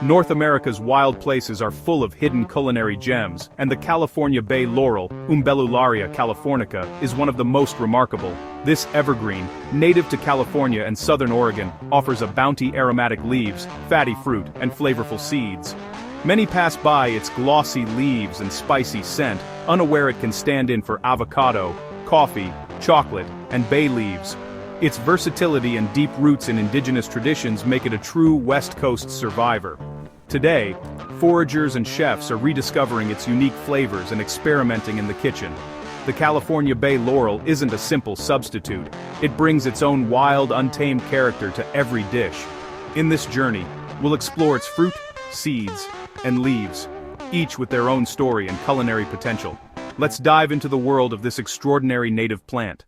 North America's wild places are full of hidden culinary gems, and the California Bay Laurel, Umbellularia californica, is one of the most remarkable. This evergreen, native to California and southern Oregon, offers a bounty aromatic leaves, fatty fruit, and flavorful seeds. Many pass by its glossy leaves and spicy scent, unaware it can stand in for avocado, coffee, chocolate, and bay leaves. Its versatility and deep roots in indigenous traditions make it a true West Coast survivor. Today, foragers and chefs are rediscovering its unique flavors and experimenting in the kitchen. The California Bay Laurel isn't a simple substitute. It brings its own wild, untamed character to every dish. In this journey, we'll explore its fruit, seeds, and leaves, each with their own story and culinary potential. Let's dive into the world of this extraordinary native plant.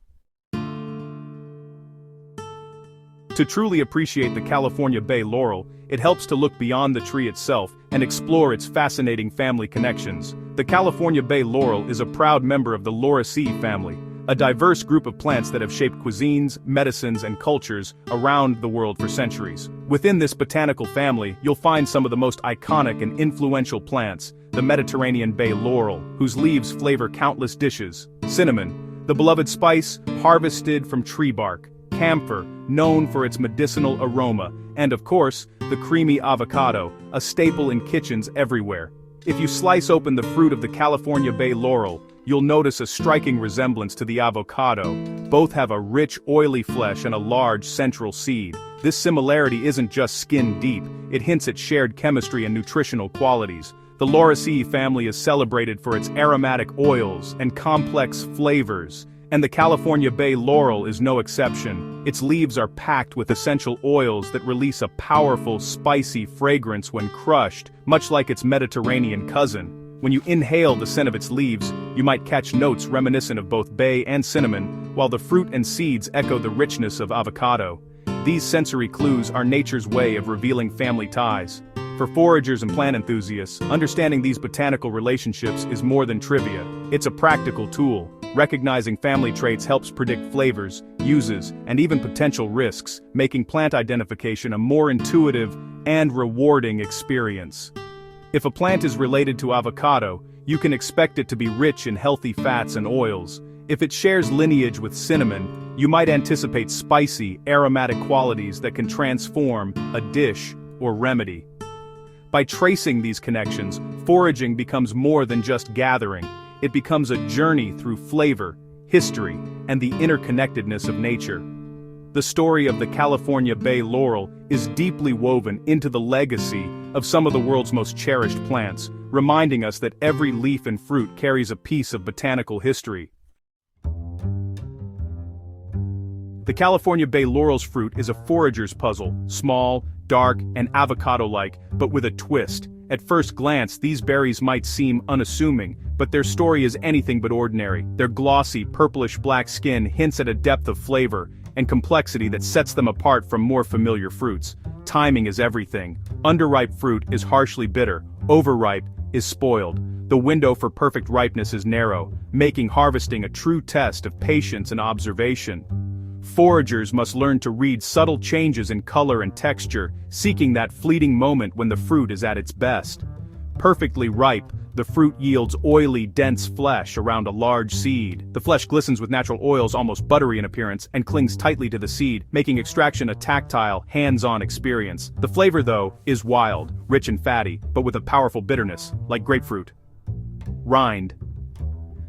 To truly appreciate the California Bay Laurel, it helps to look beyond the tree itself and explore its fascinating family connections. The California Bay Laurel is a proud member of the Lauraceae family, a diverse group of plants that have shaped cuisines, medicines, and cultures around the world for centuries. Within this botanical family, you'll find some of the most iconic and influential plants: the Mediterranean Bay Laurel, whose leaves flavor countless dishes; cinnamon, the beloved spice harvested from tree bark; camphor, known for its medicinal aroma; and of course, the creamy avocado, a staple in kitchens everywhere. If you slice open the fruit of the California Bay Laurel, you'll notice a striking resemblance to the avocado. Both have a rich, oily flesh and a large central seed. This similarity isn't just skin deep, it hints at shared chemistry and nutritional qualities. The Lauraceae family is celebrated for its aromatic oils and complex flavors, and the California Bay Laurel is no exception. Its leaves are packed with essential oils that release a powerful, spicy fragrance when crushed, much like its Mediterranean cousin. When you inhale the scent of its leaves, you might catch notes reminiscent of both bay and cinnamon, while the fruit and seeds echo the richness of avocado. These sensory clues are nature's way of revealing family ties. For foragers and plant enthusiasts, understanding these botanical relationships is more than trivia. It's a practical tool. Recognizing family traits helps predict flavors, uses, and even potential risks, making plant identification a more intuitive and rewarding experience. If a plant is related to avocado, you can expect it to be rich in healthy fats and oils. If it shares lineage with cinnamon, you might anticipate spicy, aromatic qualities that can transform a dish or remedy. By tracing these connections, foraging becomes more than just gathering. It becomes a journey through flavor, history, and the interconnectedness of nature. The story of the California Bay Laurel is deeply woven into the legacy of some of the world's most cherished plants, reminding us that every leaf and fruit carries a piece of botanical history. The California Bay Laurel's fruit is a forager's puzzle, small, dark, and avocado-like, but with a twist. At first glance, these berries might seem unassuming, but their story is anything but ordinary. Their glossy, purplish-black skin hints at a depth of flavor and complexity that sets them apart from more familiar fruits. Timing is everything. Underripe fruit is harshly bitter, overripe is spoiled. The window for perfect ripeness is narrow, making harvesting a true test of patience and observation. Foragers must learn to read subtle changes in color and texture, seeking that fleeting moment when the fruit is at its best. Perfectly ripe, the fruit yields oily, dense flesh around a large seed. The flesh glistens with natural oils, almost buttery in appearance, and clings tightly to the seed, making extraction a tactile, hands-on experience. The flavor, though, is wild, rich and fatty, but with a powerful bitterness, like grapefruit. Rind.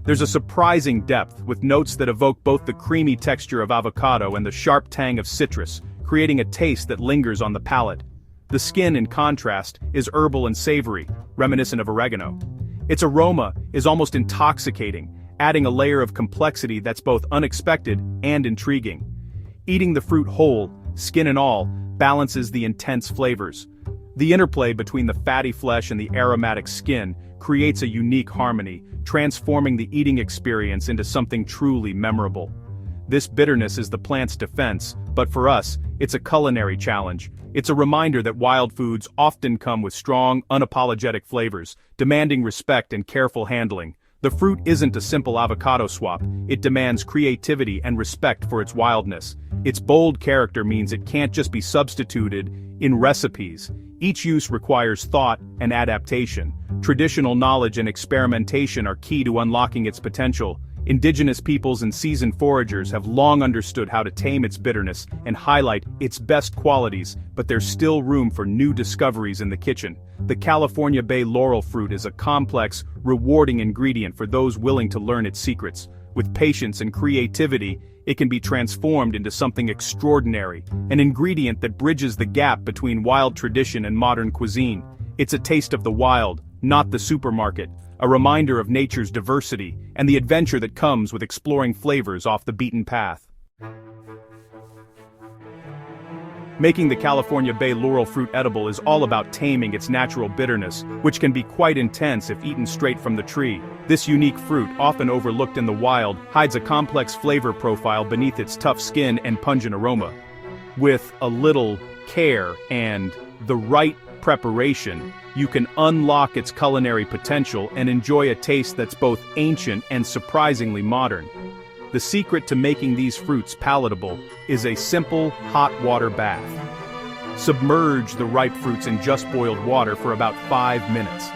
There's a surprising depth, with notes that evoke both the creamy texture of avocado and the sharp tang of citrus, creating a taste that lingers on the palate. The skin, in contrast, is herbal and savory, reminiscent of oregano. Its aroma is almost intoxicating, adding a layer of complexity that's both unexpected and intriguing. Eating the fruit whole, skin and all, balances the intense flavors. The interplay between the fatty flesh and the aromatic skin creates a unique harmony, transforming the eating experience into something truly memorable. This bitterness is the plant's defense, but for us, it's a culinary challenge. It's a reminder that wild foods often come with strong, unapologetic flavors, demanding respect and careful handling. The fruit isn't a simple avocado swap, it demands creativity and respect for its wildness. Its bold character means it can't just be substituted in recipes. Each use requires thought and adaptation. Traditional knowledge and experimentation are key to unlocking its potential. Indigenous peoples and seasoned foragers have long understood how to tame its bitterness and highlight its best qualities, but there's still room for new discoveries in the kitchen. The California Bay Laurel fruit is a complex, rewarding ingredient for those willing to learn its secrets. With patience and creativity, it can be transformed into something extraordinary, an ingredient that bridges the gap between wild tradition and modern cuisine. It's a taste of the wild, not the supermarket, a reminder of nature's diversity and the adventure that comes with exploring flavors off the beaten path. Making the California Bay Laurel fruit edible is all about taming its natural bitterness, which can be quite intense if eaten straight from the tree. This unique fruit, often overlooked in the wild, hides a complex flavor profile beneath its tough skin and pungent aroma. With a little care and the right preparation, you can unlock its culinary potential and enjoy a taste that's both ancient and surprisingly modern. The secret to making these fruits palatable is a simple, hot water bath. Submerge the ripe fruits in just boiled water for about 5 minutes.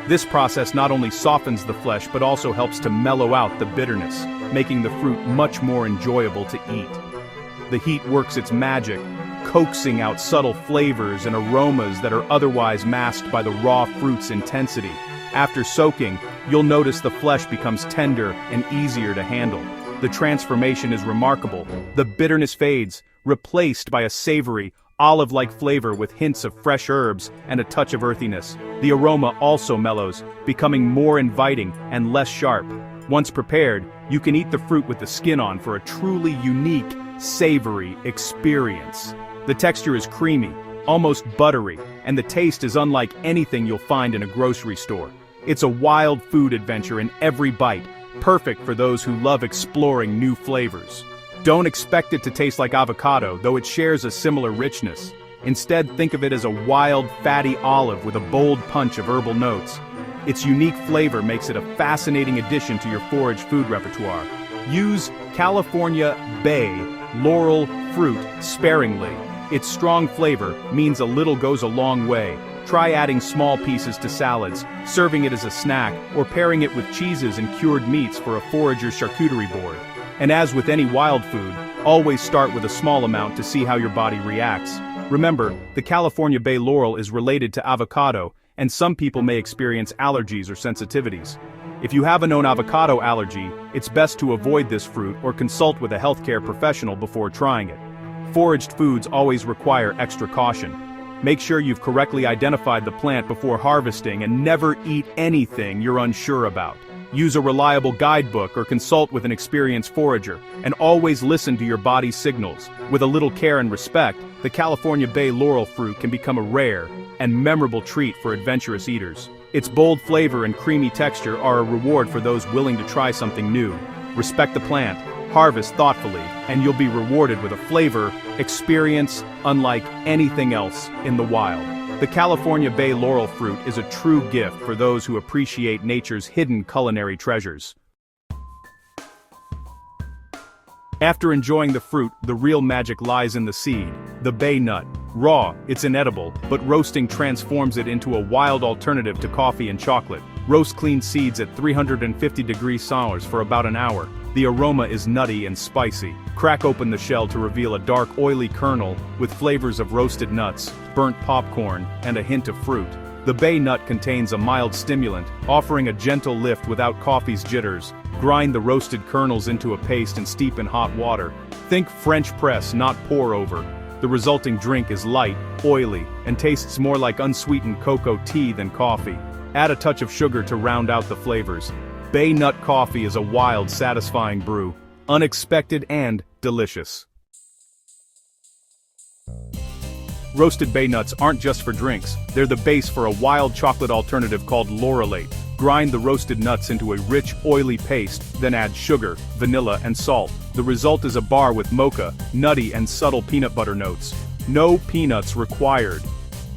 This process not only softens the flesh but also helps to mellow out the bitterness, making the fruit much more enjoyable to eat. The heat works its magic, coaxing out subtle flavors and aromas that are otherwise masked by the raw fruit's intensity. After soaking, you'll notice the flesh becomes tender and easier to handle. The transformation is remarkable. The bitterness fades, replaced by a savory, olive-like flavor with hints of fresh herbs and a touch of earthiness. The aroma also mellows, becoming more inviting and less sharp. Once prepared, you can eat the fruit with the skin on for a truly unique, savory experience. The texture is creamy, almost buttery, and the taste is unlike anything you'll find in a grocery store. It's a wild food adventure in every bite, perfect for those who love exploring new flavors. Don't expect it to taste like avocado, though it shares a similar richness. Instead, think of it as a wild, fatty olive with a bold punch of herbal notes. Its unique flavor makes it a fascinating addition to your forage food repertoire. Use California Bay Laurel fruit sparingly. Its strong flavor means a little goes a long way. Try adding small pieces to salads, serving it as a snack, or pairing it with cheeses and cured meats for a forager's charcuterie board. And as with any wild food, always start with a small amount to see how your body reacts. Remember, the California Bay Laurel is related to avocado, and some people may experience allergies or sensitivities. If you have a known avocado allergy, it's best to avoid this fruit or consult with a healthcare professional before trying it. Foraged foods always require extra caution. Make sure you've correctly identified the plant before harvesting and never eat anything you're unsure about. Use a reliable guidebook or consult with an experienced forager, and always listen to your body's signals. With a little care and respect, the California Bay Laurel fruit can become a rare and memorable treat for adventurous eaters. Its bold flavor and creamy texture are a reward for those willing to try something new. Respect the plant, harvest thoughtfully, and you'll be rewarded with a flavor experience unlike anything else in the wild. The California Bay Laurel fruit is a true gift for those who appreciate nature's hidden culinary treasures. After enjoying the fruit, the real magic lies in the seed, the bay nut. Raw, it's inedible, but roasting transforms it into a wild alternative to coffee and chocolate. Roast clean seeds at 350 degrees Celsius for about an hour. The aroma is nutty and spicy. Crack open the shell to reveal a dark, oily kernel with flavors of roasted nuts, burnt popcorn, and a hint of fruit. The bay nut contains a mild stimulant, offering a gentle lift without coffee's jitters. Grind the roasted kernels into a paste and steep in hot water. Think French press, not pour over. The resulting drink is light, oily, and tastes more like unsweetened cocoa tea than coffee. Add a touch of sugar to round out the flavors. Bay nut coffee is a wild, satisfying brew, unexpected and delicious. Roasted bay nuts aren't just for drinks, they're the base for a wild chocolate alternative called laurelate. Grind the roasted nuts into a rich, oily paste, then add sugar, vanilla, and salt. The result is a bar with mocha, nutty and subtle peanut butter notes. No peanuts required.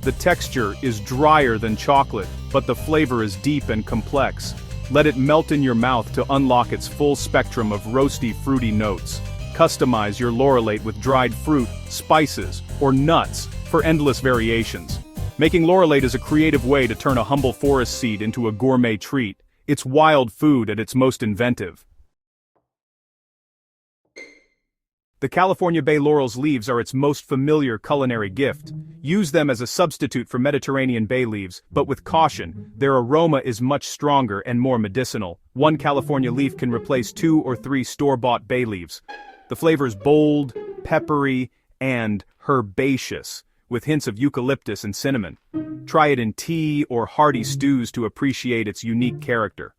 The texture is drier than chocolate, but the flavor is deep and complex. Let it melt in your mouth to unlock its full spectrum of roasty, fruity notes. Customize your laurelate with dried fruit, spices, or nuts for endless variations. Making laurelade is a creative way to turn a humble forest seed into a gourmet treat. It's wild food at its most inventive. The California Bay Laurel's leaves are its most familiar culinary gift. Use them as a substitute for Mediterranean bay leaves, but with caution. Their aroma is much stronger and more medicinal. One California leaf can replace 2 or 3 store-bought bay leaves. The flavor's bold, peppery, and herbaceous, with hints of eucalyptus and cinnamon. Try it in tea or hearty stews to appreciate its unique character.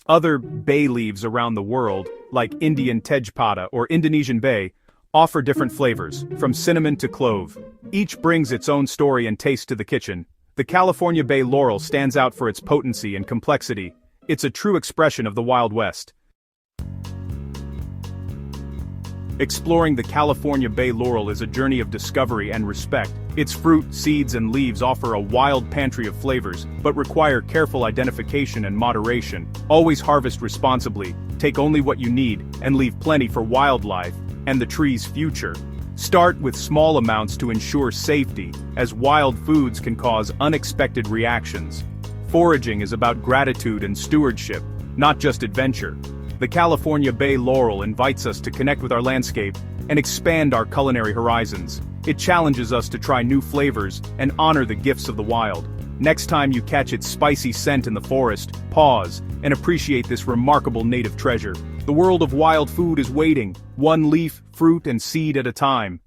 Other bay leaves around the world, like Indian tejpata or Indonesian bay, offer different flavors, from cinnamon to clove. Each brings its own story and taste to the kitchen. The California Bay Laurel stands out for its potency and complexity. It's a true expression of the Wild West. Exploring the California Bay Laurel is a journey of discovery and respect. Its fruit, seeds, and leaves offer a wild pantry of flavors, but require careful identification and moderation. Always harvest responsibly, take only what you need, and leave plenty for wildlife and the tree's future. Start with small amounts to ensure safety, as wild foods can cause unexpected reactions. Foraging is about gratitude and stewardship, not just adventure. The California Bay Laurel invites us to connect with our landscape and expand our culinary horizons. It challenges us to try new flavors and honor the gifts of the wild. Next time you catch its spicy scent in the forest, pause and appreciate this remarkable native treasure. The world of wild food is waiting, one leaf, fruit, and seed at a time.